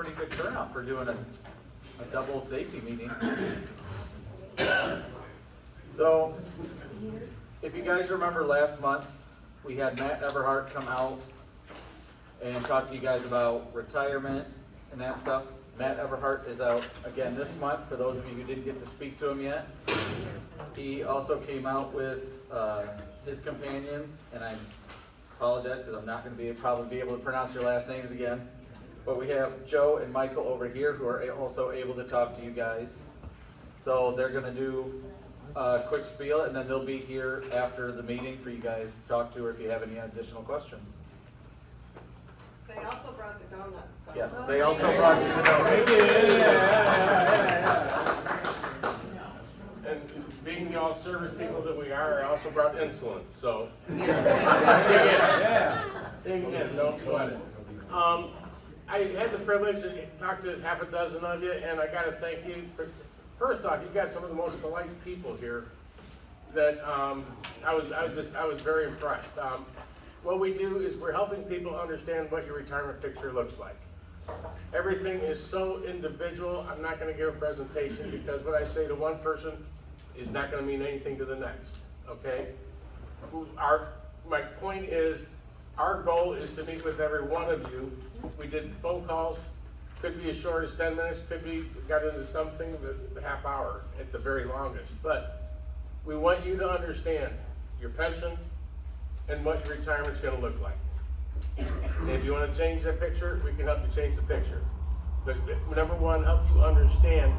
pretty good turnout for doing a double safety meeting. So, if you guys remember last month, we had Matt Everhart come out and talk to you guys about retirement and that stuff. Matt Everhart is out again this month, for those of you who didn't get to speak to him yet. He also came out with his companions, and I apologize because I'm not going to probably be able to pronounce your last names again. But we have Joe and Michael over here who are also able to talk to you guys. So they're going to do a quick spiel, and then they'll be here after the meeting for you guys to talk to, or if you have any additional questions. They also brought the donuts. So. Yes, they also brought you the donuts. And being the all service people that we are, I also brought insulin. So dig in, don't sweat it. I had the privilege to talk to half a dozen of you, and I got to thank you for. First off, you've got some of the most polite people here that I was very impressed. What we do is we're helping people understand what your retirement picture looks like. Everything is so individual. I'm not going to give a presentation because what I say to one person is not going to mean anything to the next. Okay? My point is, our goal is to meet with every one of you. We did phone calls. Could be as short as 10 minutes, could be, got into something a half hour at the very longest. But we want you to understand your pensions and what your retirement's gonna look like. And if you wanna change that picture, we can help you change the picture. But number one, help you understand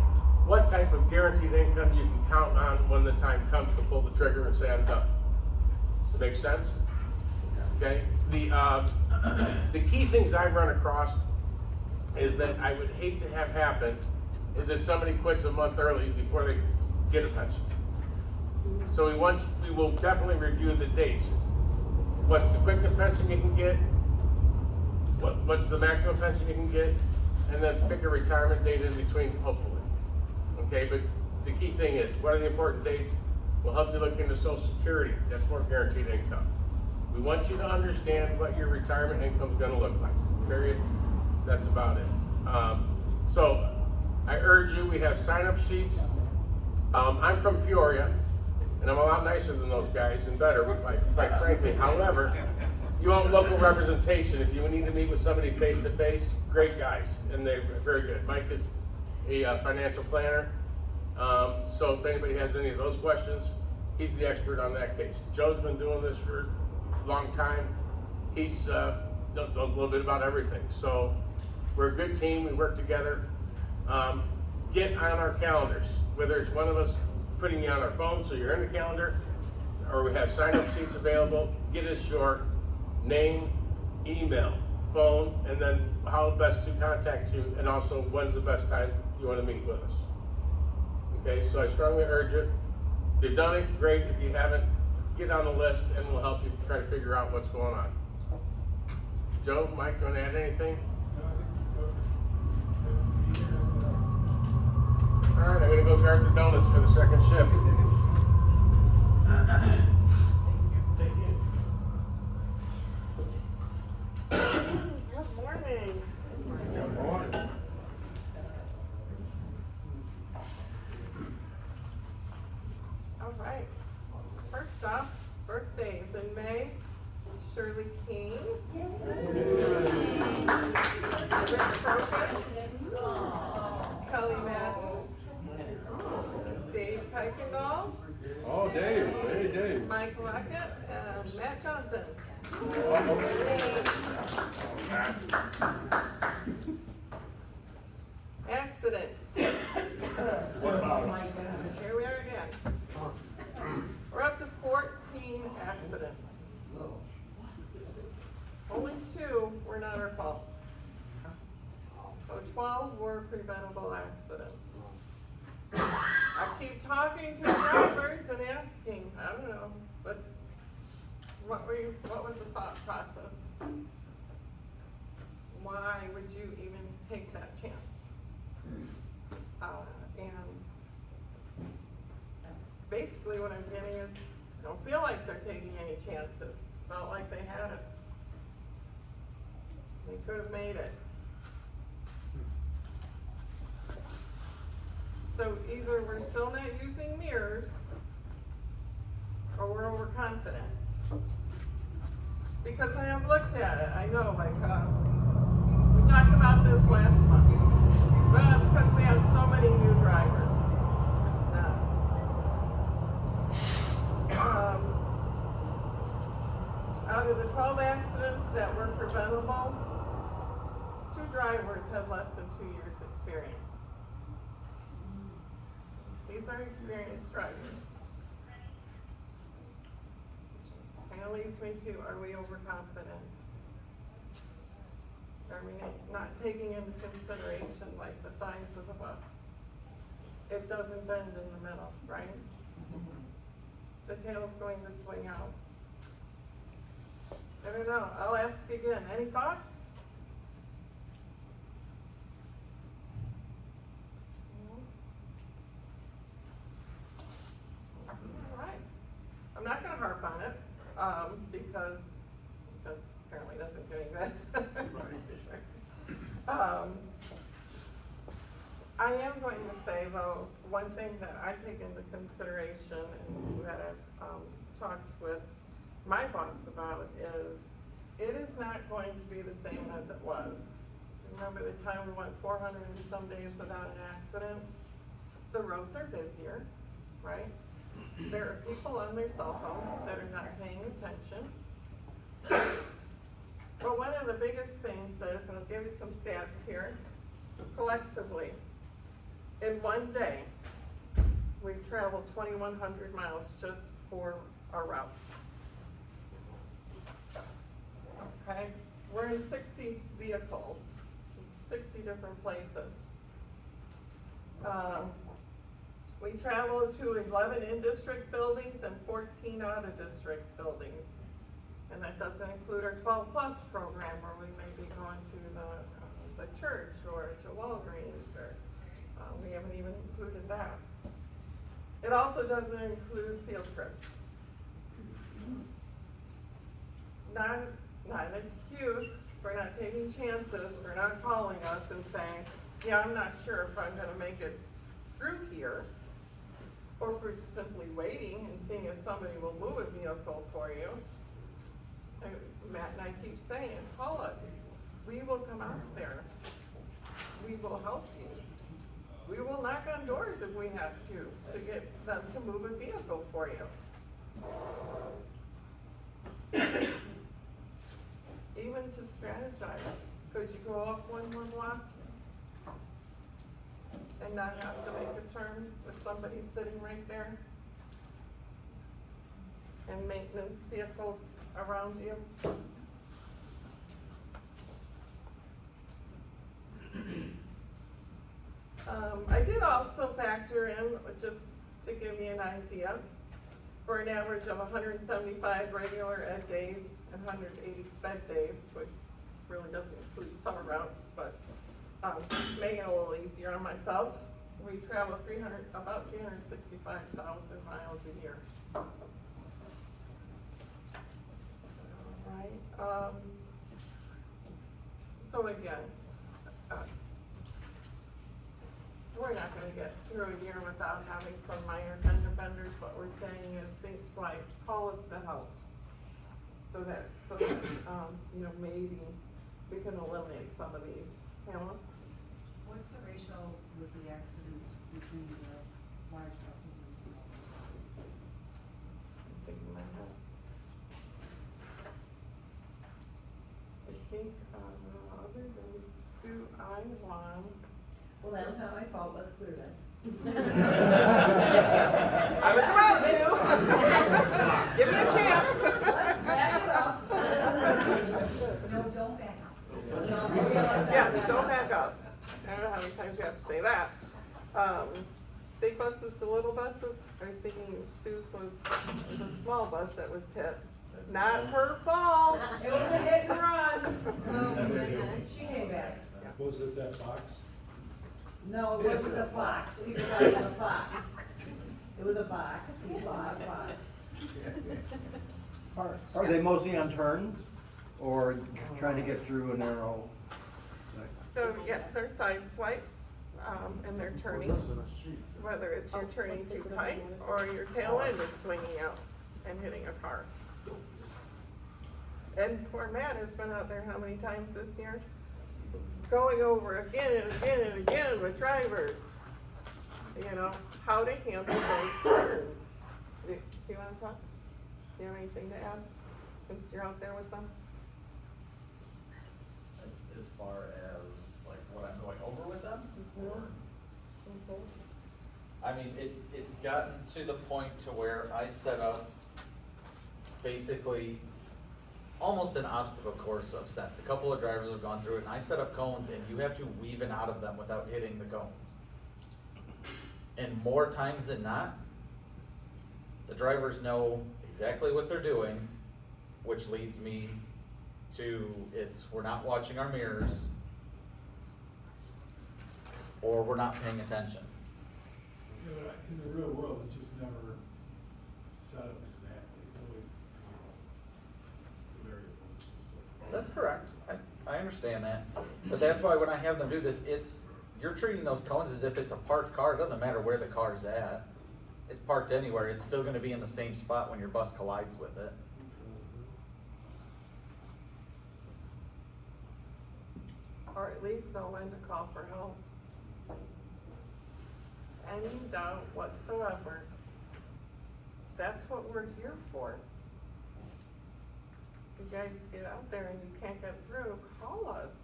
what type of guaranteed income you can count on when the time comes to pull the trigger and say, I'm done. Does that make sense? Okay, the key things I've run across is that I would hate to have happen is that somebody quits a month early before they get a pension. So we will definitely review the dates. What's the quickest pension you can get? What's the maximum pension you can get? And then pick a retirement date in between, hopefully. Okay, but the key thing is, what are the important dates? We'll help you look into Social Security. That's more guaranteed income. We want you to understand what your retirement income is gonna look like, period. That's about it. So I urge you, we have sign-up sheets. I'm from Peoria, and I'm a lot nicer than those guys and better, quite frankly. However, you want local representation. If you need to meet with somebody face-to-face, great guys, and they're very good. Mike is a financial planner, so if anybody has any of those questions, he's the expert on that case. Joe's been doing this for a long time. He's knows a little bit about everything. So we're a good team, we work together. Get on our calendars, whether it's one of us putting you on our phone so you're in the calendar, or we have sign-up sheets available. Get us your name, email, phone, and then how best to contact you, and also when's the best time you want to meet with us. Okay, so I strongly urge it. If you've done it, great. If you haven't, get on the list and we'll help you try to figure out what's going on. Joe, Mike, you want to add anything? All right, I'm going to go grab the donuts for the second shift. Good morning. Good morning. All right. First off, birthdays in May. Shirley King. Rick Croker. Kelly Madden. Dave Kuykendall. Oh, Dave. Hey, Dave. Mike Lockett. And Matt Johnson. Accidents. Here we are again. We're up to 14 accidents. Only 2 were not our fault. So 12 were preventable accidents. I keep talking to the drivers and asking, I don't know, but what was the thought process? Why would you even take that chance? And basically what I'm getting is, I don't feel like they're taking any chances. Felt like they had it. They could have made it. So either we're still not using mirrors, or we're overconfident. Because I have looked at it, I know, like, we talked about this last month. Well, it's because we have so many new drivers. It's not. Out of the 12 accidents that were preventable, 2 drivers had less than 2 years' experience. These are experienced drivers. Kind of leads me to, are we overconfident? Are we not taking into consideration like the size of the bus? It doesn't bend in the middle, right? The tail's going to swing out. I don't know, I'll ask again, any thoughts? All right, I'm not gonna harp on it, because it apparently doesn't do any good. I am going to say though, one thing that I take into consideration and that I've, talked with my boss about is, it is not going to be the same as it was. Remember the time we went 400 and some days without an accident? The roads are busier, right? There are people on their cell phones that are not paying attention. Well, one of the biggest things is, and I'll give you some stats here, collectively, in one day, we've traveled 2,100 miles just for our routes. Okay, we're in 60 vehicles, 60 different places. We travel to 11 in-district buildings and 14 out-of-district buildings. And that doesn't include our 12 plus program where we may be going to the church or to Walgreens, or we haven't even included that. It also doesn't include field trips. Not an excuse for not taking chances, for not calling us and saying, yeah, I'm not sure if I'm gonna make it through here, or for simply waiting and seeing if somebody will move a vehicle for you. And Matt and I keep saying, call us. We will come out there. We will help you. We will knock on doors if we have to get them to move a vehicle for you. Even to strategize, could you go up one more block and not have to make a turn with somebody sitting right there? And maintenance vehicles around you? I did also factor in, just to give you an idea, for an average of 175 regular ed days and 180 sped days, which really doesn't include summer routes, but just make it a little easier on myself. We travel about 365,000 miles a year. Alright, so again, we're not gonna get through a year without having some minor fender benders. What we're saying is think twice, call us to help. So that, you know, maybe we can eliminate some of these, Pamela? What's the ratio with the accidents between the large buses and small buses? I'm thinking my head. I think, other than Sue, I won. Well, that was not my fault, let's clear that. I was about to. Give me a chance. Back it up. No, don't back up. Yeah, don't back up. I don't know how many times you have to say that. Big buses to little buses, I was thinking Sue's was a small bus that was hit. Not her fault. It was a hit and run. She came back. Was it that box? No, it wasn't a fox, we forgot a fox. It was a box, we bought a fox. Are they mostly on turns or trying to get through a narrow? So, yeah, they're side swipes. and they're turning, whether it's you're turning too tight or your tail end is swinging out and hitting a car. And poor Matt has been out there how many times this year? Going over again and again and again with drivers, you know, how to handle those turns. Do you wanna talk? Do you have anything to add, since you're out there with them? As far as like what I'm going over with them? Or- I mean, it's gotten to the point to where I set up basically almost an obstacle course of sense. A couple of drivers have gone through it, and I set up cones, and you have to weave in out of them without hitting the cones. And more times than not, the drivers know exactly what they're doing, which leads me to, we're not watching our mirrors, or we're not paying attention. You know, in the real world, it's just never set up exactly, it's always, variables, it's just like. That's correct, I understand that, but that's why when I have them do this, you're treating those cones as if it's a parked car. It doesn't matter where the car's at. It's parked anywhere, it's still gonna be in the same spot when your bus collides with it. Or at least know when to call for help. Any doubt whatsoever, that's what we're here for. You guys get out there and you can't get through, call us.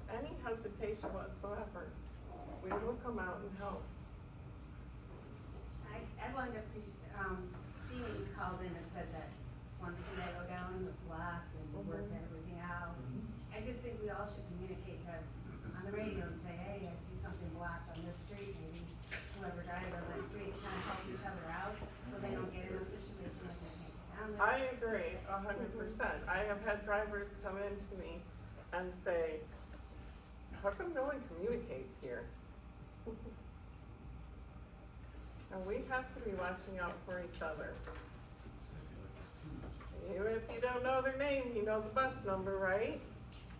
Any hesitation whatsoever, we will come out and help. I wanted to appreciate, Steve called in and said that Swansea go down was locked and we worked everything out. I just think we all should communicate to, on the radio and say, hey, I see something blocked on this street, maybe whoever drives on that street, kind of help each other out, so they don't get in a situation like they can't get down there. I agree 100%. I have had drivers come in to me and say, how come no one communicates here? And we have to be watching out for each other. Even if you don't know their name, you know the bus number, right?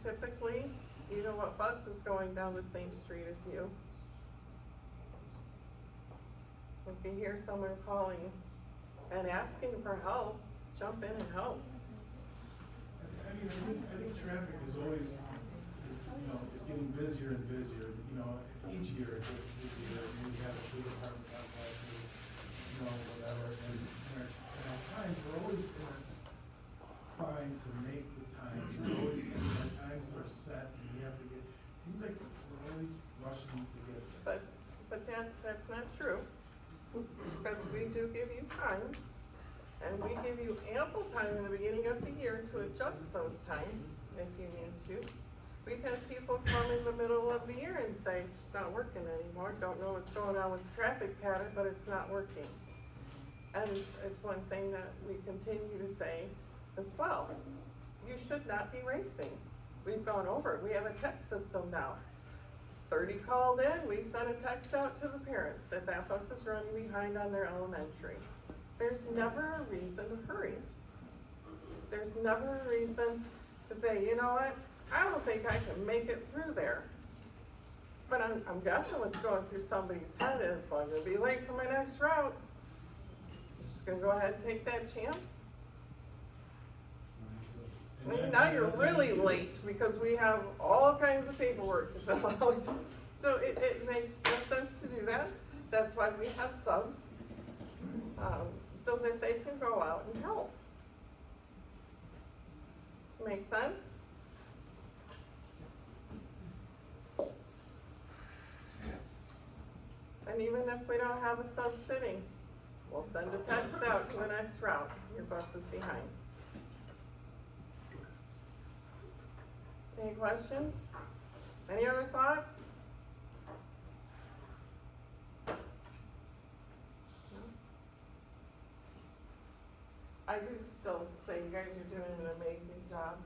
Typically, you know what bus is going down the same street as you. If you hear someone calling and asking for help, jump in and help. I think traffic is always, is getting busier and busier, each year it gets busier, and we have a big apartment complex, whatever, and at times, we're always trying to make the times, our times are set, and we have to seems like we're always rushing to get there. But that's not true, because we do give you times, and we give you ample time in the beginning of the year to adjust those times if you need to. We've had people come in the middle of the year and say, it's not working anymore, don't know what's going on with the traffic pattern, but it's not working. And it's one thing that we continue to say as well. You should not be racing. We've gone over it. We have a text system now. 30 called in, we sent a text out to the parents that bus is running behind on their elementary. There's never a reason to hurry. There's never a reason to say, you know what, I don't think I can make it through there. But I'm guessing what's going through somebody's head is, well, I'm gonna be late for my next route. I'm just gonna go ahead and take that chance. I mean, now you're really late because we have all kinds of paperwork to fill out. So it makes no sense to do that. That's why we have subs, so that they can go out and help. Make sense? And even if we don't have a sub sitting, we'll send a text out to the next route. Your bus is behind. Any questions? Any other thoughts? No? I do still say you guys are doing an amazing job,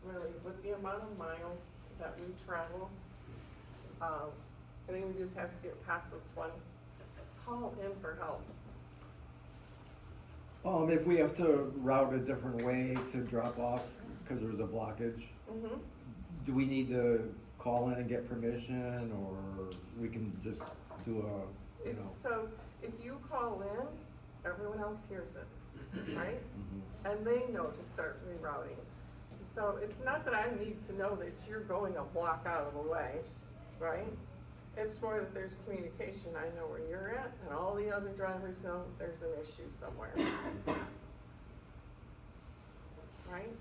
really, with the amount of miles that we travel. I think we just have to get past this one. Call in for help. If we have to route a different way to drop off because there's a blockage, Mm-hmm. do we need to call in and get permission, or we can just do a, you know? So if you call in, everyone else hears it, right? Mhm. And they know to start rerouting. So it's not that I need to know that you're going a block out of the way, right? It's more that there's communication, I know where you're at, and all the other drivers know there's an issue somewhere. Right?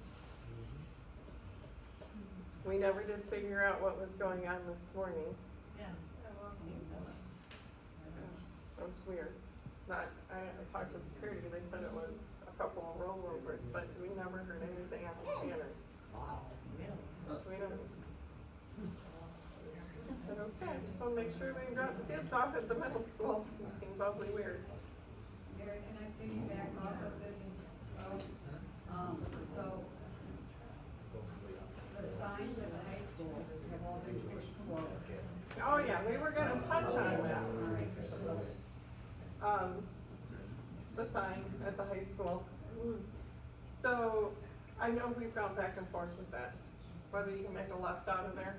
We never did figure out what was going on this morning. It was weird. I talked to security, they said it was a couple of rollovers, but we never heard anything on the scanners. We didn't. I said, okay, I just wanna make sure we drop the kids off at the middle school. It seems awfully weird. Gary, can I piggyback off of this? So, the signs at the high school have all been pushed forward. Oh, yeah, we were gonna touch on that. The sign at the high school. So, I know we've gone back and forth with that, whether you can make a left out of there.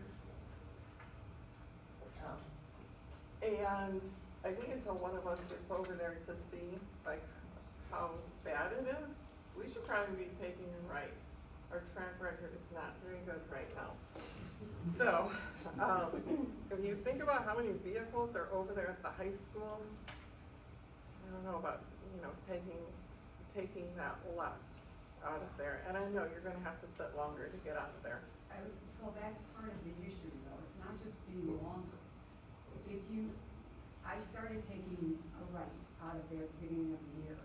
And I think until one of us gets over there to see, like, how bad it is, we should probably be taking a right. Our track record is not very good right now. So, if you think about how many vehicles are over there at the high school, I don't know about, taking that left out of there. And I know you're gonna have to sit longer to get out of there. So that's part of the issue though, it's not just being longer. I started taking a right out of there at the beginning of the year,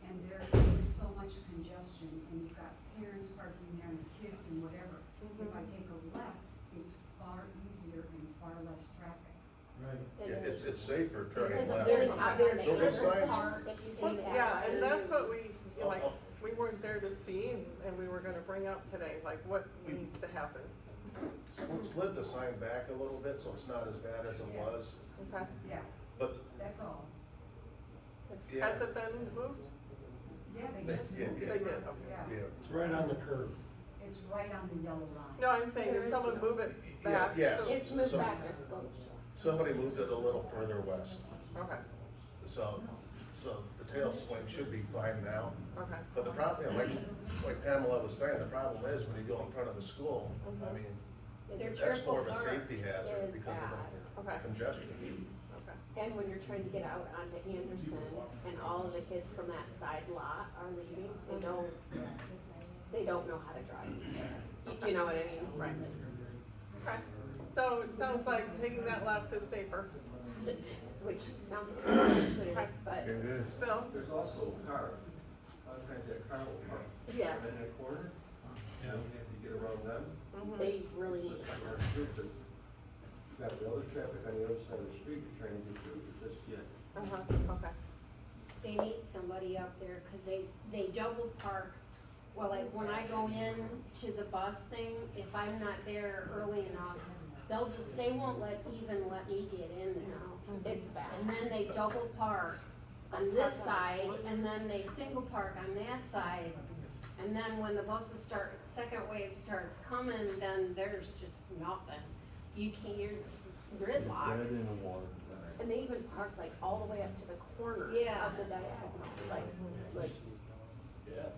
and there is so much congestion, and you've got parents parking there and kids and whatever. If I take a left, it's far easier and far less traffic. Right. Yeah, it's safer turning There's a left. very obvious Don't get signs. part if you take that. Yeah, and that's what we weren't there to see, and we were gonna bring up today, like, what needs to happen. Slid the sign back a little bit, so it's not as bad as it was, Okay? Yeah, but, that's all. yeah, Has it been moved? Yeah, they just Yeah, moved yeah. They it. did, okay. Yeah, yeah. It's right on the curb. it's right on the yellow line. No, I'm saying, There did is someone no- move it Yeah, back? yes. So- It's moved So- back this slope. Somebody moved it a little further west, Okay, so the tail swing should be fine now. okay. But the problem, like Pamela was saying, the problem is when you go in front of the school, I mean, Their that's more of a triple safety arc hazard is because bad. of Okay. the congestion. Okay. And when you're trying to get out onto Anderson and all of the kids from that side lot are leaving, they don't know how to drive. You know what I mean? Right. Okay, so it sounds like taking that left is safer. Which sounds counterintuitive, but Bill? There's also a car, sometimes that car will park yeah, in that corner, Yeah. and you have to get around them. Mhm. they really need It's to. just like our street, but you've got the other traffic on the other side of the street you're trying to get through, but just yet. Okay. They need somebody out there, cause they double park. Well, like when I go in to the bus thing, if I'm not there early enough, they won't even let me get in there. It's bad. And then they double park on this side, and then they single park on that side. And then when the second wave starts coming, then there's just nothing. You can't, it's gridlock. Red and a water. And they even park like all the way up to the corners Yeah. of the diagonal, like, Yeah.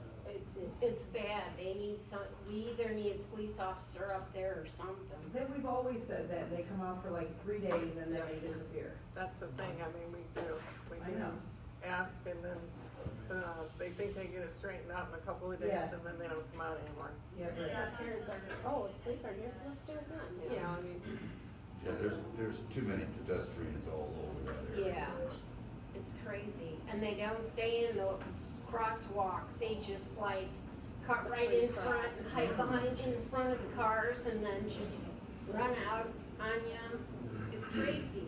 it's bad, we either need a police officer up there or something. Then we've always said that, they come out for like 3 days and then they disappear. That's the thing, I mean, we I do know. ask, and then, they think they get it straightened out in a couple of days, Yeah. and then they don't come out anymore. Yeah, Our parents are, oh, the police are here, so let's do it then, you know, I mean, Yeah, there's too many pedestrians all over that area. yeah, it's crazy, and they don't stay in the crosswalk, they just like cut right in front and hide behind in front of the cars and then just run out on you, it's crazy.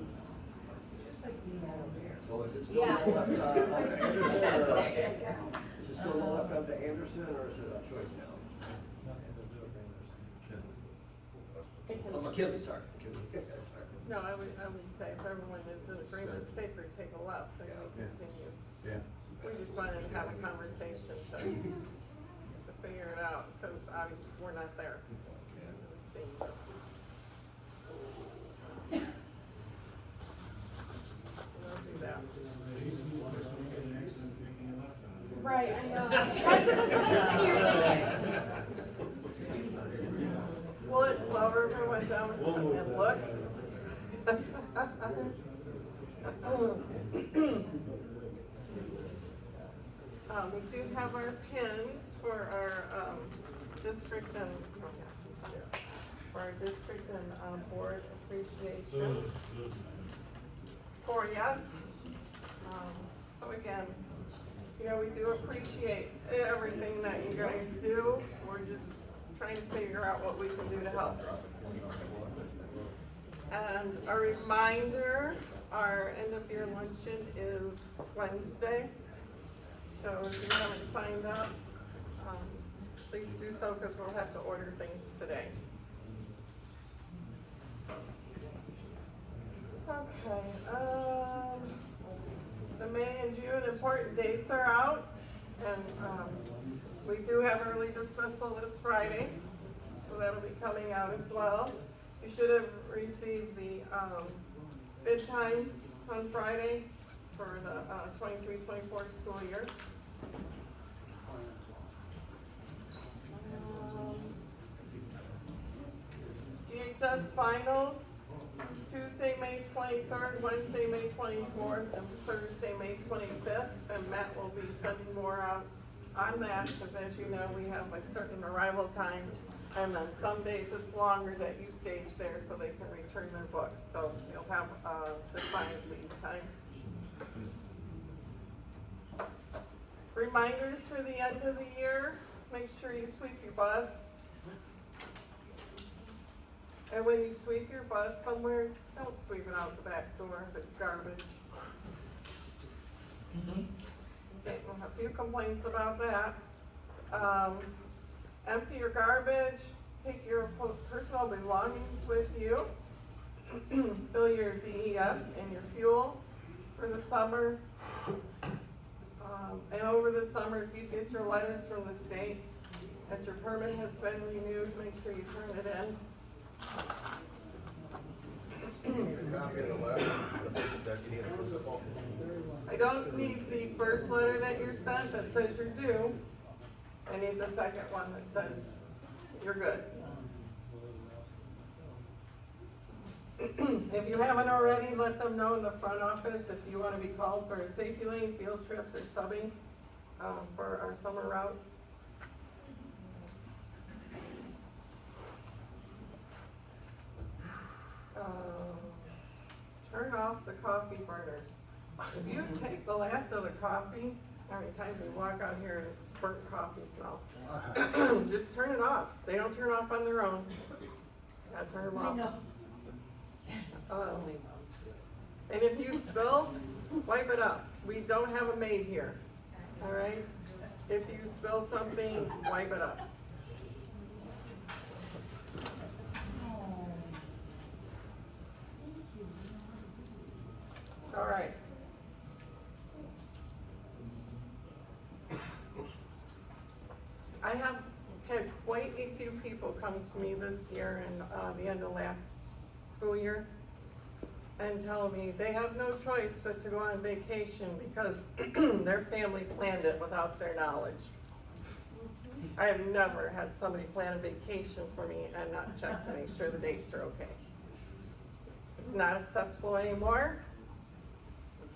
Just like we had over there. So is it still Yeah. no left onto Anderson, or is it still no left onto Anderson, or is it a choice now? Oh, McKinley, sorry, McKinley, sorry. No, I would say if everyone is in agreement, it's safer to take a left, then we continue. Yeah. We just wanted to have a conversation to figure it out, because obviously we're not there. It would seem. Right, I know. That's what I was sitting here thinking. Well, it's slower if I went down and look. We do have our pins for our, district and, for our district and, board appreciation. For yes. So again, you know, we do appreciate everything that you guys do. We're just trying to figure out what we can do to help. And a reminder, our end of year luncheon is Wednesday. So if you haven't signed up, please do so because we'll have to order things today. Okay, the May and June important dates are out, and we do have early dismissal this Friday, so that'll be coming out as well. You should have received the bid times on Friday for the 23-24 school year. GHS finals, Tuesday, May 23rd, Wednesday, May 24th, and Thursday, May 25th, and Matt will be sending more out on that, because as you know, we have a certain arrival time, and then some days it's longer that you stage there so they can return their books, so you'll have a defined lead time. Reminders for the end of the year, make sure you sweep your bus. And when you sweep your bus somewhere, don't sweep it out the back door if it's garbage. Okay, we'll have a few complaints about that. Empty your garbage, take your personal belongings with you. Fill your DEF and your fuel for the summer. And over the summer, if you get your letters from the state that your permit has been renewed, make sure you turn it in. Copy of the letter, the basic that you need to prove the phone. I don't need the first letter that you're sent that says you're due. I need the second one that says you're good. If you haven't already, let them know in the front office if you want to be called for a safety lane, field trips, or stubbing for our summer routes. Turn off the coffee burners. If you take the last of the coffee, how many times we walk out here and it's burnt coffee smell? Just turn it off. They don't turn off on their own. You gotta turn them off. And if you spill, wipe it up. We don't have a maid here, all right? If you spill something, wipe it up. All right. I have had quite a few people come to me this year and the end of last school year and tell me they have no choice but to go on vacation because their family planned it without their knowledge. I have never had somebody plan a vacation for me and not check to make sure the dates are okay. It's not acceptable anymore.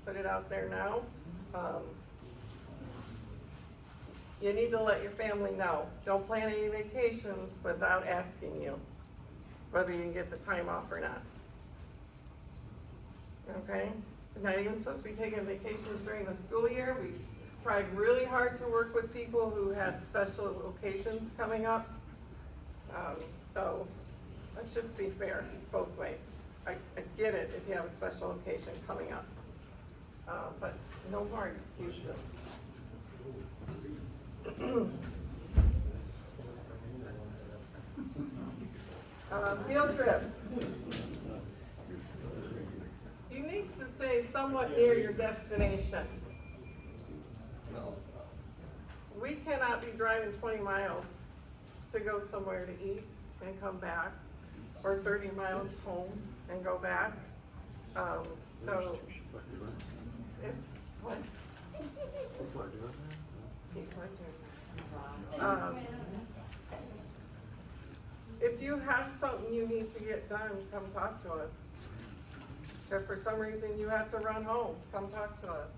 Put it out there now. You need to let your family know. Don't plan any vacations without asking you whether you can get the time off or not. Okay? You're not even supposed to be taking vacations during the school year. We tried really hard to work with people who had special occasions coming up. So let's just be fair both ways. I get it if you have a special occasion coming up. But no more excuses. Field trips. You need to stay somewhat near your destination. We cannot be driving 20 miles to go somewhere to eat and come back, or 30 miles home and go back. So, if, what? Keep my turn. If you have something you need to get done, come talk to us. If for some reason you have to run home, come talk to us.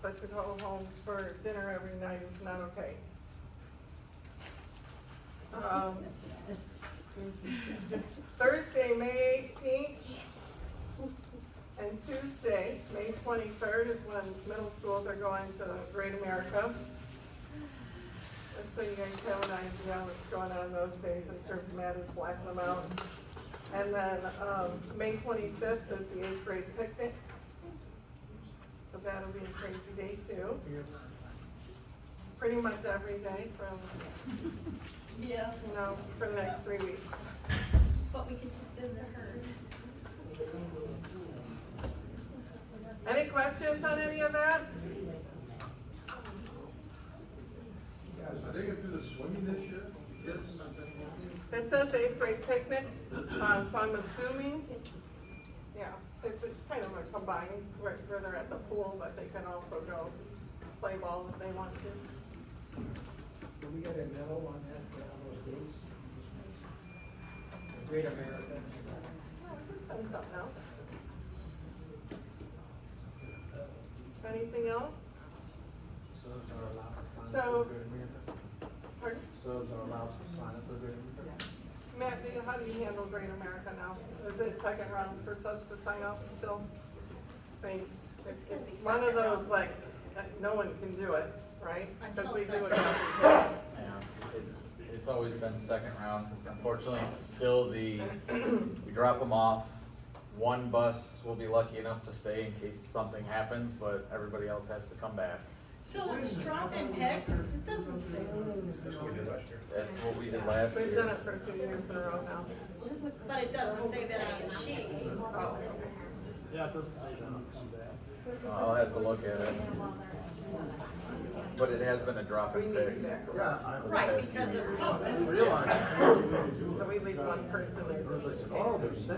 But to go home for dinner every night is not okay. Thursday, May 18th, and Tuesday, May 23rd is when middle schools are going to Great America. Just so you guys have an idea what's going on those days, I'm sure Matt has blacked them out. And then, May 25th is the 8th grade picnic. So that'll be a crazy day too. Pretty much every day from, Yeah. for the next 3 weeks. But we can tip in the herd. Any questions on any of that? Are they gonna do the swimming this year? It says 8th grade picnic, so I'm assuming, yeah, it's kind of a combined, where they're at the pool, but they can also go play ball if they want to. Do we get a medal on that, on those days? Great America. Oh, we can send something out. Anything else? Subs are allowed to sign So- up for Great America. Pardon? Subs are allowed to sign up for Great America. Matt, how do you handle Great America now? Is it second round for subs to sign up still? I mean, it's one of those like, no one can do it, right? Because we do it every day. Yeah, it's always been second round. Unfortunately, it's still we drop them off. One bus will be lucky enough to stay in case something happens, but everybody else has to come back. So it's dropping picks? It doesn't say. That's what we did last year. That's what we did last We've done year. it for 2 years in a row now. But it doesn't say that on the sheet. Oh, Yeah, it doesn't say that on I'll have to look at it. But it has been a drop we in need pay. you back. Right, because of COVID. So we leave one person there just in case.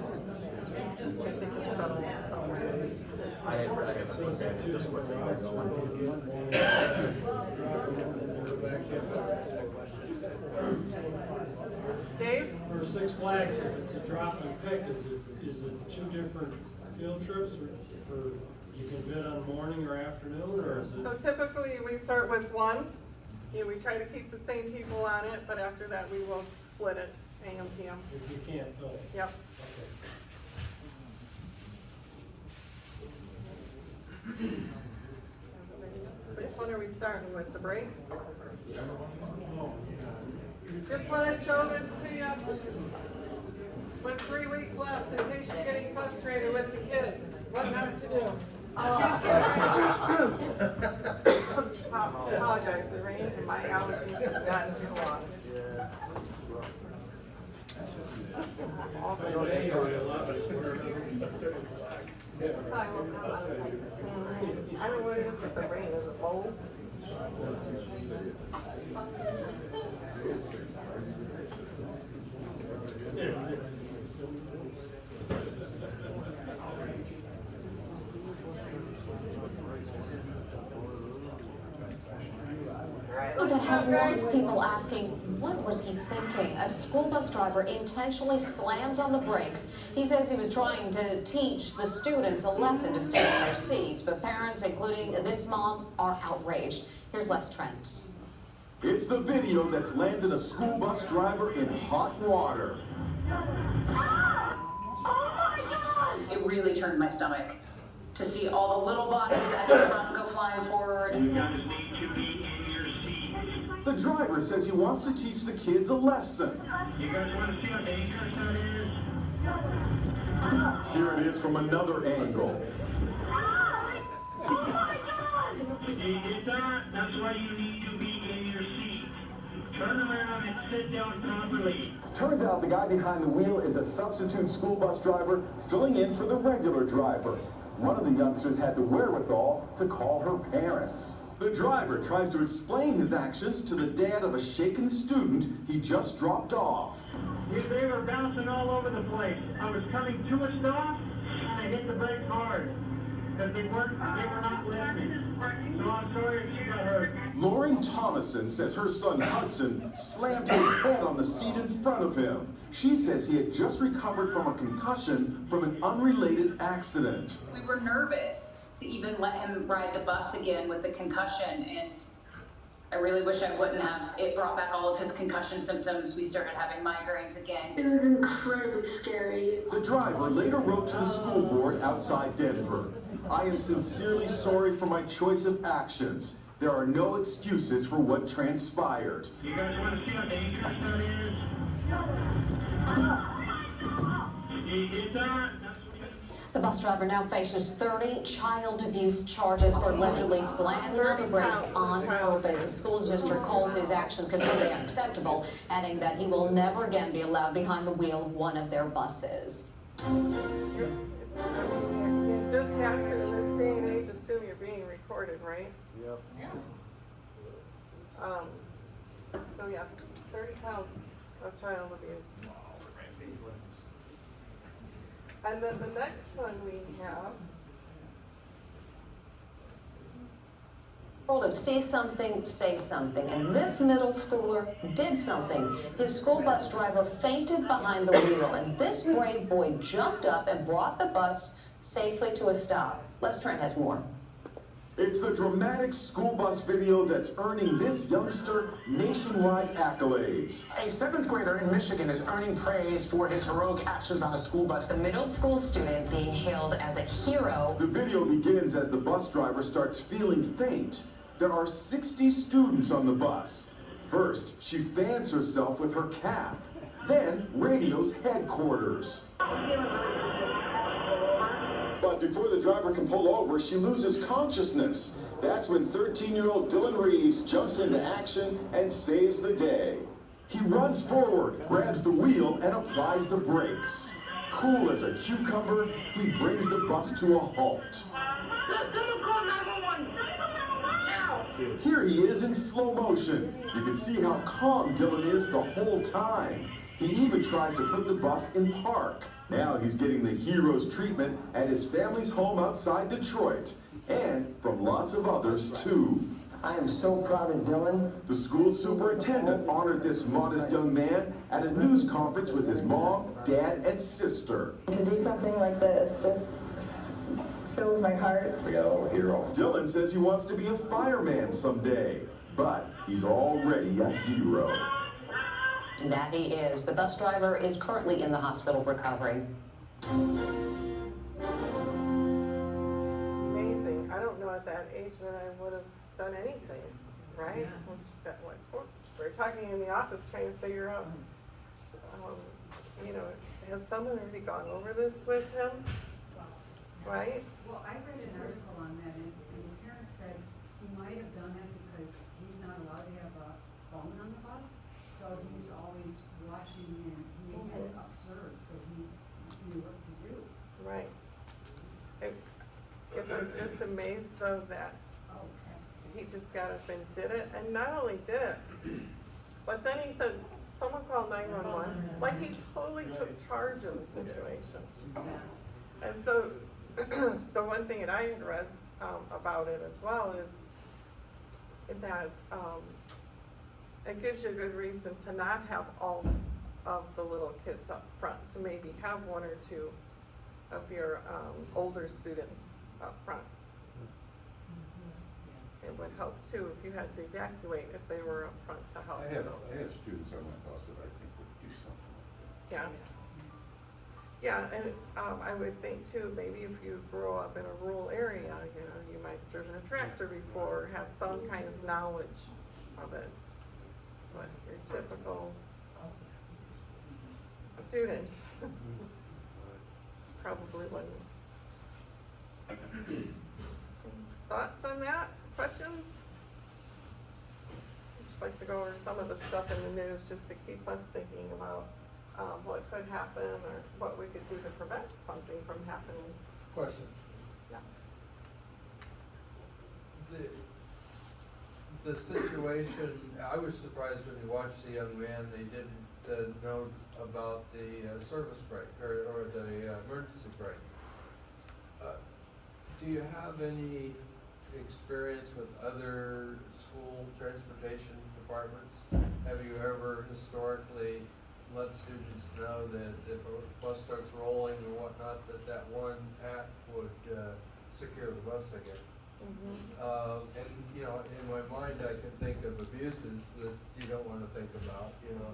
If they can settle somewhere. I had to look at it just where they were going. Dave? For Six Flags, if it's a drop and pick, is it two different field trips for, you can bid on morning or afternoon, or is it? So typically, we start with one. Yeah, we try to keep the same people on it, but after that, we will split it, AM, PM. If you can't fill it? Yep. Which one are we starting with, the brakes? Just want to show this to you. With 3 weeks left, in case you're getting frustrated with the kids, what not to do. Apologize, the rain and my allergies have gotten too long. So I woke up, I was like, I don't know what it is with the rain, is it mold? That has lots of people asking, what was he thinking? A school bus driver intentionally slams on the brakes. He says he was trying to teach the students a lesson to stay in their seats, but parents, including this mom, are outraged. Here's Les Trent. It's the video that's landed a school bus driver in hot water. It really turned my stomach to see all the little bodies at the front go flying forward. The driver says he wants to teach the kids a lesson. You guys want to see how dangerous that is? Here it is from another angle. It's not. That's why you need to be in your seat. Turn around and sit down properly. Turns out the guy behind the wheel is a substitute school bus driver filling in for the regular driver. One of the youngsters had the wherewithal to call her parents. The driver tries to explain his actions to the dad of a shaken student he just dropped off. They were bouncing all over the place. I was coming to a stop, and I hit the brakes hard. because they were not listening. So I'm sorry if she got hurt. Lauren Thomason says her son Hudson slammed his head on the seat in front of him. She says he had just recovered from a concussion from an unrelated accident. We were nervous to even let him ride the bus again with the concussion, and I really wish I wouldn't have. It brought back all of his concussion symptoms. We started having migraines again. It was incredibly scary. The driver later wrote to the school board outside Denver. I am sincerely sorry for my choice of actions. There are no excuses for what transpired. You guys want to see how dangerous that is? It's not. The bus driver now faces 30 child abuse charges for allegedly slamming on the brakes on purpose. The school district calls his actions completely unacceptable, adding that he will never again be allowed behind the wheel of one of their buses. You just have to, in this day and age, assume you're being recorded, right? Yep. So yeah, 30 counts of child abuse. And then the next one we have, Told him, see something, say something. And this middle schooler did something. His school bus driver fainted behind the wheel, and this brave boy jumped up and brought the bus safely to a stop. Les Trent has more. It's the dramatic school bus video that's earning this youngster nationwide accolades. A 7th grader in Michigan is earning praise for his heroic actions on a school bus. The middle school student being hailed as a hero. The video begins as the bus driver starts feeling faint. There are 60 students on the bus. First, she fans herself with her cap. Then, radios headquarters. But before the driver can pull over, she loses consciousness. That's when 13-year-old Dylan Reeves jumps into action and saves the day. He runs forward, grabs the wheel, and applies the brakes. Cool as a cucumber, he brings the bus to a halt. Here he is in slow motion. You can see how calm Dylan is the whole time. He even tries to put the bus in park. Now he's getting the hero's treatment at his family's home outside Detroit, and from lots of others too. I am so proud of Dylan. The school superintendent honored this modest young man at a news conference with his mom, dad, and sister. To do something like this just fills my heart. We got a little hero. Dylan says he wants to be a fireman someday, but he's already a hero. That he is. The bus driver is currently in the hospital recovering. amazing. I don't know at that age that I would have done anything, right? We're just at, like, we're talking in the office trying to figure out, you know, has someone already gone over this with him? Right? Well, I read an article on that, and the parents said he might have done that because he's not allowed to have a phone on the bus, so he's always watching and he had observed, so he knew what to do. Right. If I'm just amazed though that he just got up and did it, and not only did it, but then he said, someone called 911, like he totally took charge of the situation. And so, the one thing that I had read about it as well is that it gives you a good reason to not have all of the little kids up front, to maybe have one or two of your older students up front. It would help too if you had to evacuate, if they were up front to help. I have students on my bus that I think would do something like that. Yeah. Yeah, and I would think too, maybe if you grow up in a rural area, you know, you might have driven a tractor before, have some kind of knowledge of it. But your typical student probably wouldn't. Thoughts on that? Questions? I'd just like to go over some of the stuff in the news just to keep us thinking about what could happen or what we could do to prevent something from happening. Question. Yeah. The situation, I was surprised when you watched the young man, they didn't know about the service brake or the emergency brake. Do you have any experience with other school transportation departments? Have you ever historically let students know that if a bus starts rolling or whatnot, that one app would secure the bus again? And, you know, in my mind, I can think of abuses that you don't wanna think about, you know,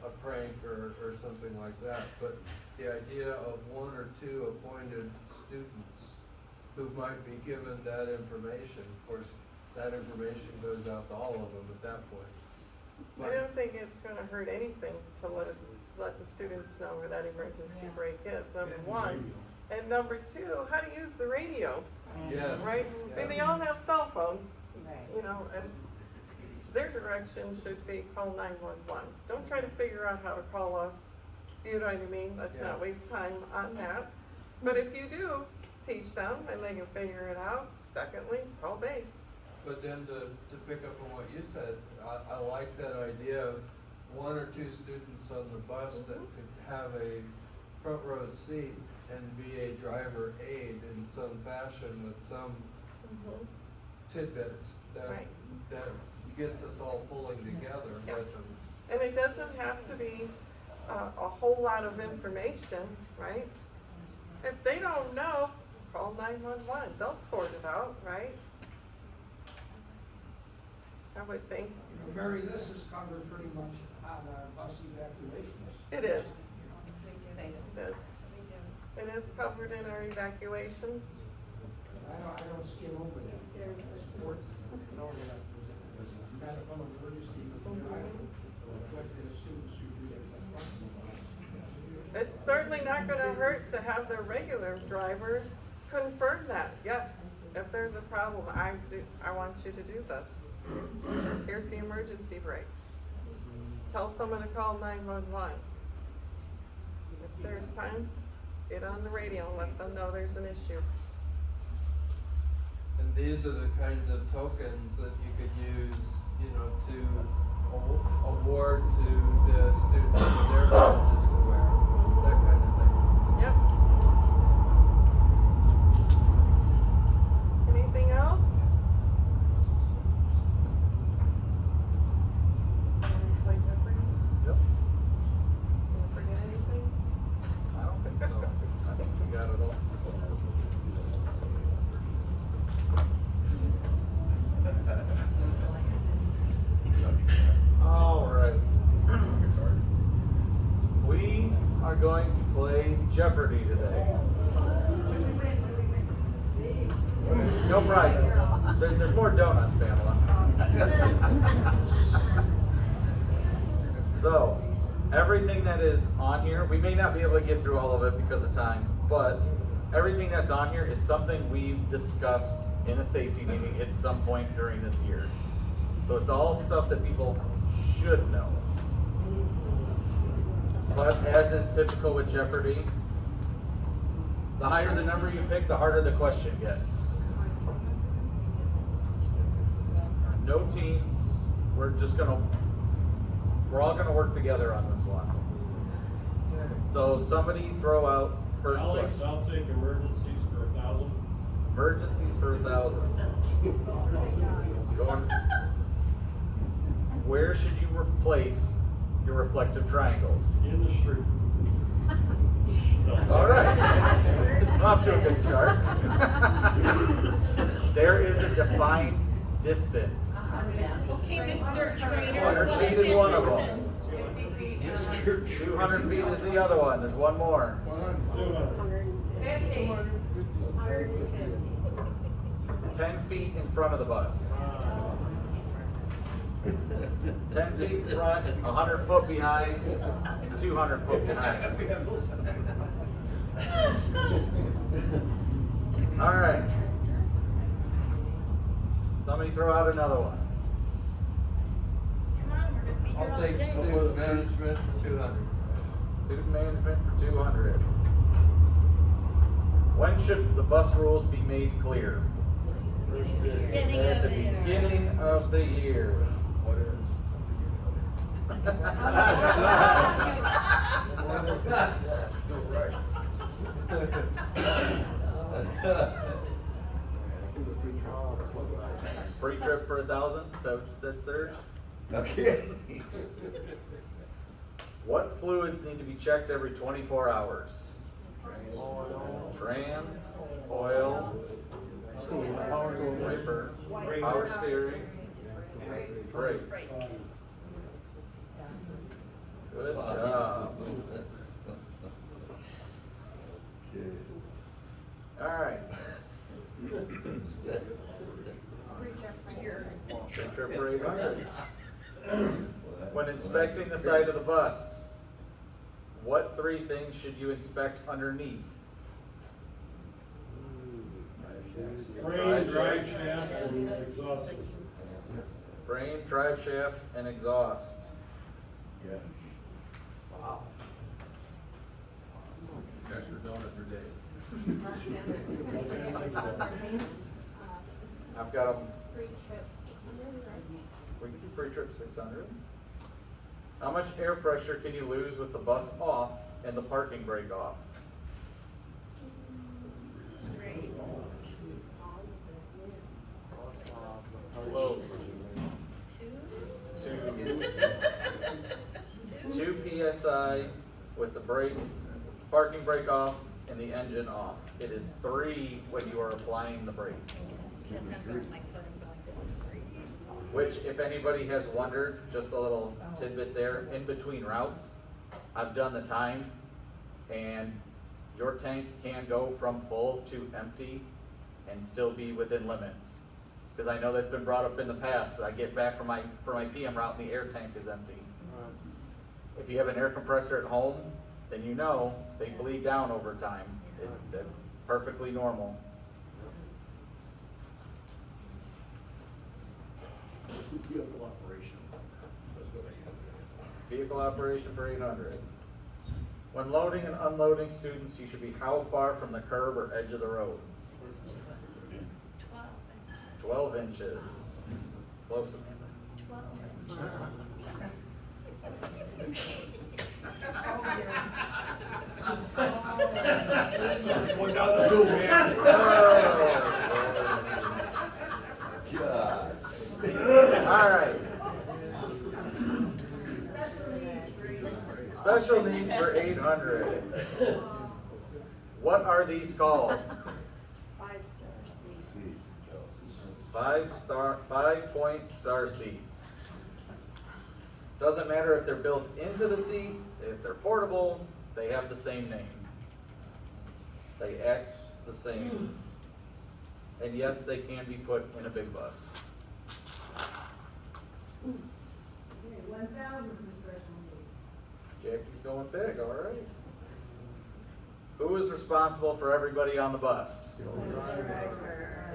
a prank or something like that. But the idea of one or two appointed students who might be given that information, of course, that information goes out to all of them at that point. I don't think it's gonna hurt anything to let the students know where that emergency brake is, number one. And number two, how to use the radio, Yeah. right? I mean, they all have cell phones, you know, and their direction should be call 911. Don't try to figure out how to call us, do you know what I mean? Let's Yeah. not waste time on that. But if you do, teach them and they can figure it out. Secondly, call base. But then to pick up on what you said, I like that idea of one or two students on the bus that could have a front row seat and be a driver aid in some fashion with some tidbits Right. that gets us all pulling together Yeah. with them. And it doesn't have to be a whole lot of information, right? If they don't know, call 911, they'll sort it out, right? I would think. Mary, this is covered pretty much on our bus evacuations. It is. It is. It is covered in our evacuations. I don't see it over there. Medical emergency, what the students should do. It's certainly not gonna hurt to have the regular driver confirm that, yes, if there's a problem, I want you to do this. Here's the emergency brake. Tell someone to call 911. If there's time, get on the radio and let them know there's an issue. And these are the kinds of tokens that you could use, you know, to award to the students for their badges to wear, that kind of thing. Yep. Anything else? Play Jeopardy? Yep. Did I forget anything? I don't think so. I think we got it all. All right. We are going to play Jeopardy today. No prizes. There's more donuts, Pamela. So, everything that is on here, we may not be able to get through all of it because of time, but everything that's on here is something we've discussed in a safety meeting at some point during this year. So it's all stuff that people should know. But as is typical with Jeopardy, the higher the number you pick, the harder the question gets. No teams. We're all gonna work together on this one. So somebody throw out first Alex, question. I'll take emergencies for 1,000. Emergencies for 1,000. Where should you replace your reflective triangles? In the street. All right. Off to a good start. There is a defined distance. Okay, Mr. Trainer. 100 feet is one of them. 200 feet is the other one. There's one more. 10 feet in front of the bus. 10 feet in front, 100 foot behind, and 200 foot behind. All right. Somebody throw out another one. I'll take student management for 200. Student management for 200. When should the bus rules be made clear? At the beginning of the year. What is? Free trip for 1,000, so what you said, Serge? Okay. What fluids need to be checked every 24 hours? Trans, oil, wiper, power steering, brake. Good job. All right. Free trip for 800. When inspecting the side of the bus, what 3 things should you inspect underneath? Frame, drive shaft, and exhaust system. Frame, drive shaft, and exhaust. Yeah. Wow. That's your donut for Dave. I've got them. Free trip, 600, right? Free trip 600. How much air pressure can you lose with the bus off and the parking brake off? Close. 2 PSI with the brake, parking brake off, and the engine off. It is 3 when you are applying the brake. Which, if anybody has wondered, just a little tidbit there, in between routes, I've done the timed, and your tank can go from full to empty and still be within limits. Because I know that's been brought up in the past. I get back from my PM route and the air tank is empty. If you have an air compressor at home, then you know they bleed down over time. That's perfectly normal. Vehicle operation. Vehicle operation for 800. When loading and unloading students, you should be how far from the curb or edge of the road? 12 inches. Close, Amanda. Going down the tube, man. God. All right. Special needs for 800. What are these called? 5-star seats. 5-point star seats. Doesn't matter if they're built into the seat, if they're portable, they have the same name. They act the same. And yes, they can be put in a big bus. 1,000 for special needs. Jackie's going big, all right. Who is responsible for everybody on the bus?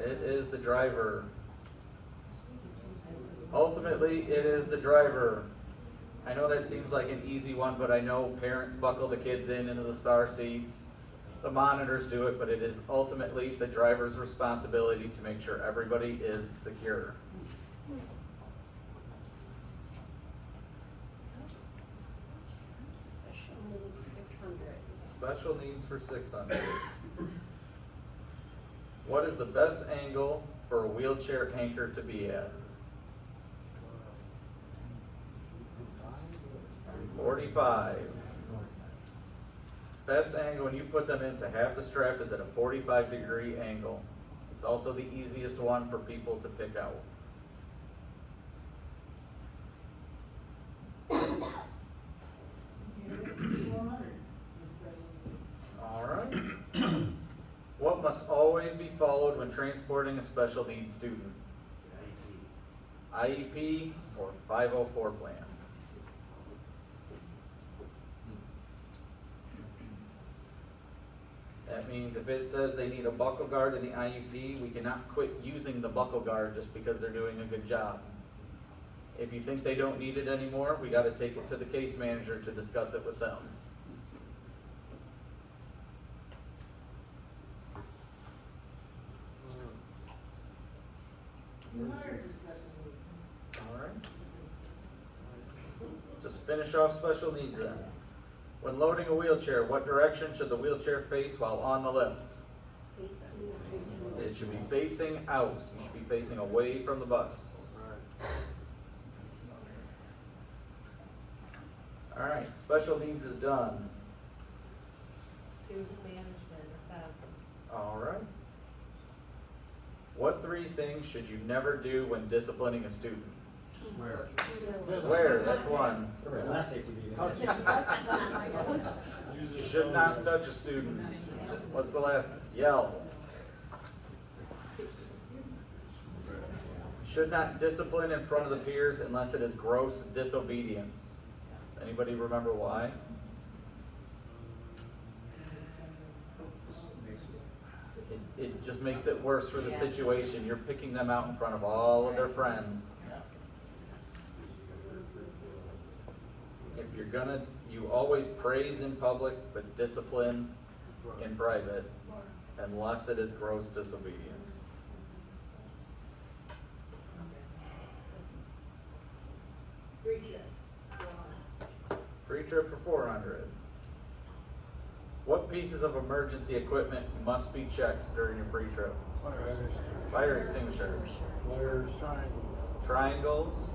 It is the driver. Ultimately, it is the driver. I know that seems like an easy one, but I know parents buckle the kids into the star seats. The monitors do it, but it is ultimately the driver's responsibility to make sure everybody is secure. Special needs, 600. Special needs for 600. What is the best angle for a wheelchair anchor to be at? 45. Best angle when you put them in to have the strap is at a 45-degree angle. It's also the easiest one for people to pick out. All right. What must always be followed when transporting a special needs student? IEP or 504 plan? That means if it says they need a buckle guard in the IUP, we cannot quit using the buckle guard just because they're doing a good job. If you think they don't need it anymore, we gotta take it to the case manager to discuss it with them. Alright. Just finish off special needs then. When loading a wheelchair, what direction should the wheelchair face while on the lift? It should be facing out. You should be facing away from the bus. All right, special needs is done. Student management, 1,000. All right. What 3 things should you never do when disciplining a student? Swear. Swear, that's one. Should not touch a student. What's the last? Yell. Should not discipline in front of the peers unless it is gross disobedience. Anybody remember why? It just makes it worse for the situation. You're picking them out in front of all of their friends. If you're gonna, you always praise in public, but discipline in private, unless it is gross disobedience. Free trip for 400. What pieces of emergency equipment must be checked during your pre-trip? Fire extinguisher. Flares, Triangles.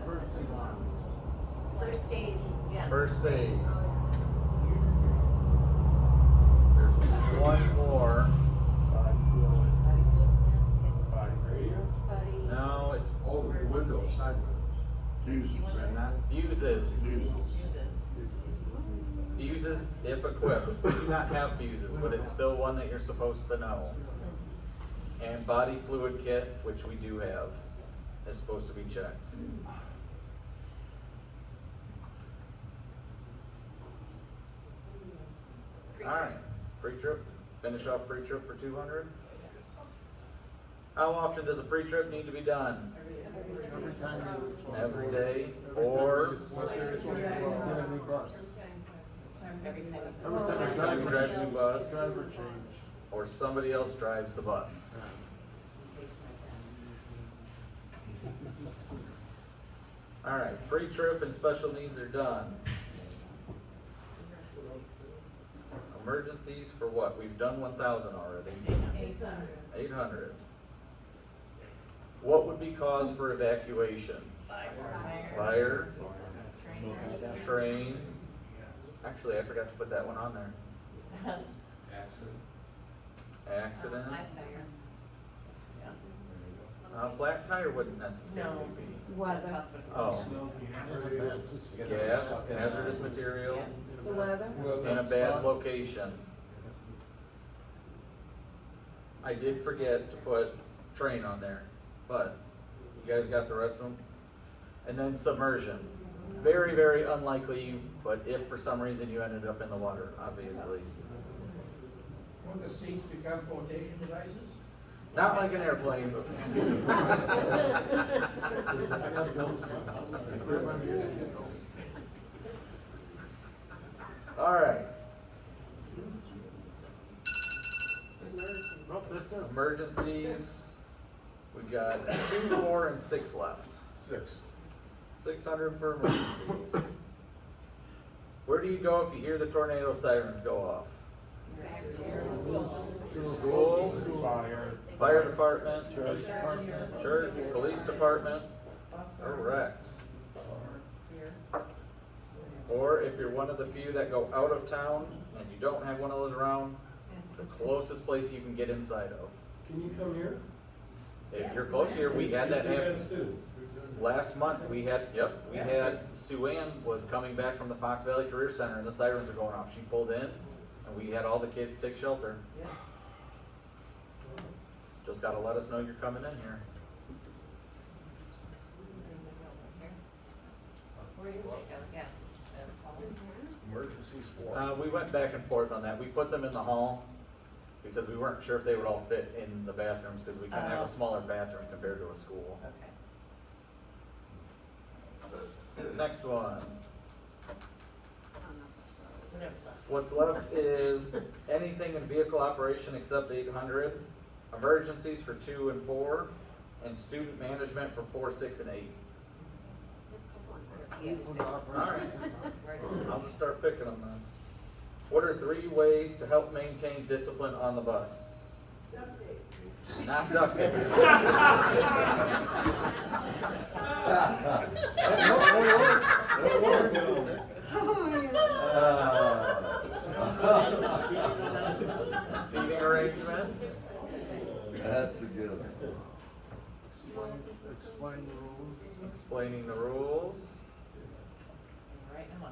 emergency line. First aid. First aid. There's one more. Radio? No, it's Oh, the window, side windows. Fuses, and that. fuses. Fuses if equipped. We do not have fuses, but it's still one that you're supposed to know. And body fluid kit, which we do have, is supposed to be checked. Alright, pre-trip, finish off pre-trip for 200. How often does a pre-trip need to be done? Every time you. Every day, or Every time you drive a new bus, driver change. or somebody else drives the bus. Alright, pre-trip and special needs are done. Emergencies for what? We've done 1,000 already. 800. What would be cause for evacuation? Fire. Train. Actually, I forgot to put that one on there. Accident. Flat tire wouldn't necessarily be. Weather. Oh. Gas, hazardous material, The weather. in a bad location. I did forget to put train on there, but you guys got the rest of them? And then submersion. Very, very unlikely, but if for some reason you ended up in the water, obviously. Will the seats become flotation devices? Not like an airplane. All right. Emergencies. We've got 2, 4, and 6 left. 600 for emergencies. Where do you go if you hear the tornado sirens go off? School, fire department, church, police department, correct. Or if you're one of the few that go out of town and you don't have one of those around, the closest place you can get inside of. Can you come here? If you're close here, we had that We had happen. students. Last month, we had Sue Ann was coming back from the Fox Valley Career Center and the sirens are going off. She pulled in and we had all the kids take shelter. Just gotta let us know you're coming in here. Emergencies for. We went back and forth on that. We put them in the hall because we weren't sure if they would all fit in the bathrooms because we can have a smaller bathroom compared to a school. Next one. What's left is anything in vehicle operation except 800, emergencies for 2 and 4, and student management for 4, 6, and 8. All right, I'll just start picking them then. What are 3 ways to help maintain discipline on the bus? Not duct tape. Seating arrangement. That's a good one. Explain the rules. Explaining the rules. Right now.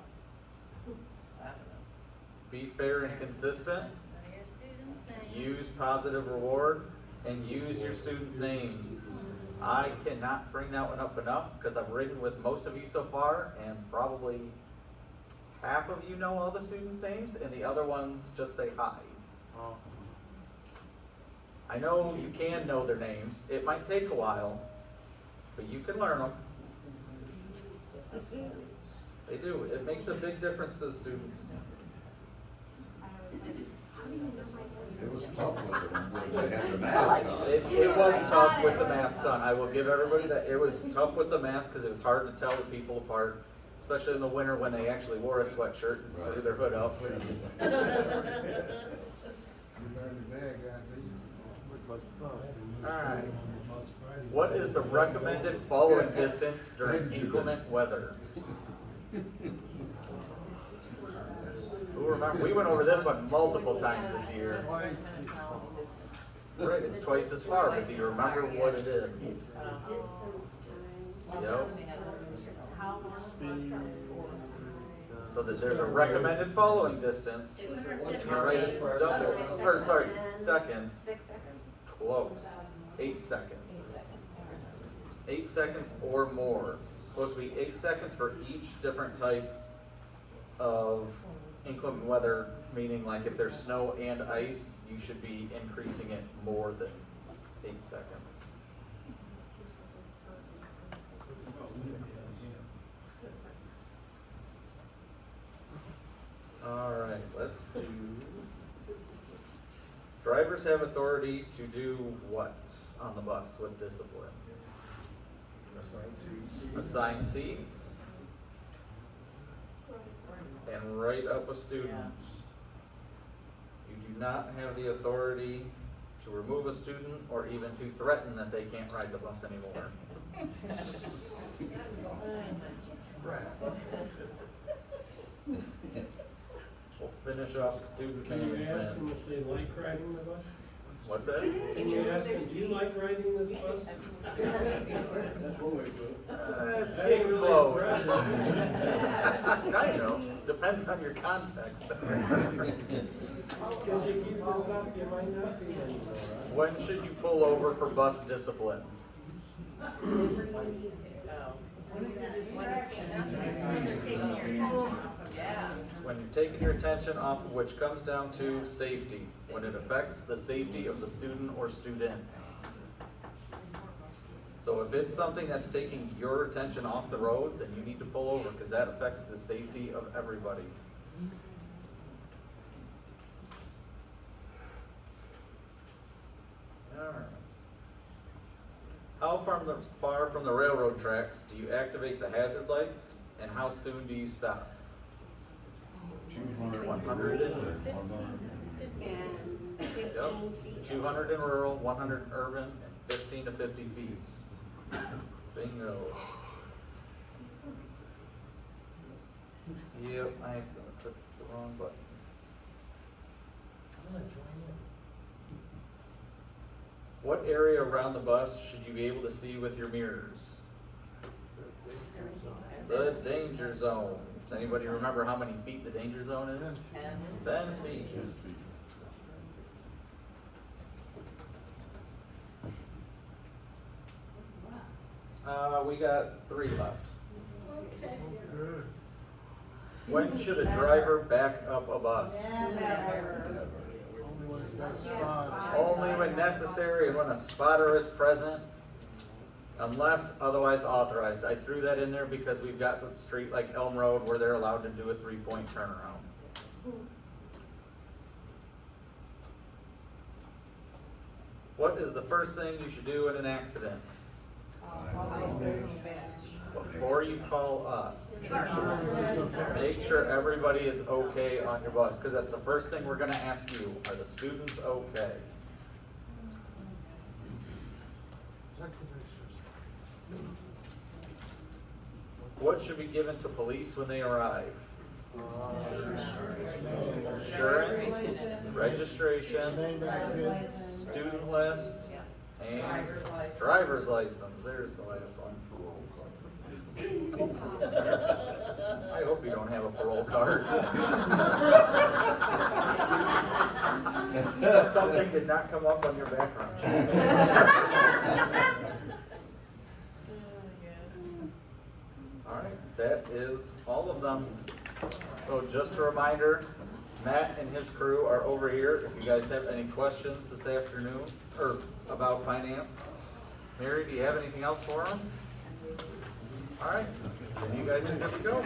I don't know. Be fair and consistent. Use positive reward and use your students' names. I cannot bring that one up enough because I've ridden with most of you so far and probably half of you know all the students' names and the other ones just say hi. I know you can know their names. It might take a while, but you can learn them. They do. It makes a big difference to the students. It was tough with it when they had the mask on. It was tough with the masks on. I will give everybody that. It was tough with the mask because it was hard to tell the people apart, especially in the winter when they actually wore a sweatshirt and threw their hood up. You learn the bad guys, Alright. What is the recommended following distance during inclement weather? Who remember? We went over this one multiple times this year. Right, it's twice as far, but do you remember what it is? Distance times. Yep. How long? So that there's a recommended following distance. You write it double, or sorry, seconds. 6 seconds. Close. 8 seconds. 8 seconds or more. It's supposed to be 8 seconds for each different type of inclement weather, meaning like if there's snow and ice, you should be increasing it more than 8 seconds. Alright, let's do. Drivers have authority to do what on the bus with discipline? Assign seats. And write up a student. You do not have the authority to remove a student or even to threaten that they can't ride the bus anymore. We'll finish off student Can you ask them management. if they like riding the bus? What's that? Can you ask them, do you like riding this bus? That's one way to do it. It's That ain't getting really close. impressive. Kind of, depends on your context. Because you keep this up, you might not be anymore. When should you pull over for bus discipline? When you're taking your attention off of which comes down to safety, when it affects the safety of the student or students. So if it's something that's taking your attention off the road, then you need to pull over because that affects the safety of everybody. Alright. How far from the railroad tracks do you activate the hazard lights and how soon do you stop? 100 in And 15 Yep. feet. 200 in rural, 100 in urban, and 15 to 50 feet. Bingo. Yep, I accidentally clicked the wrong button. I'm gonna join in. What area around the bus should you be able to see with your mirrors? The danger zone. Does anybody remember how many feet the danger zone is? 10 feet. We got 3 left. When should a driver back up a bus? Only when necessary and when a spotter is present, unless otherwise authorized. I threw that in there because we've got the street like Elm Road where they're allowed to do a 3-point turnaround. What is the first thing you should do in an accident? before you call us, make sure everybody is okay on your bus, because that's the first thing we're gonna ask you. Are the students okay? What should be given to police when they arrive? Insurance, registration, student list, and driver's license. There's the last one. I hope you don't have a parole card. Something did not come up on your background check. Alright, that is all of them. So just a reminder, Matt and his crew are over here if you guys have any questions this afternoon, or about finance. Mary, do you have anything else for them? Alright, then you guys are good to go.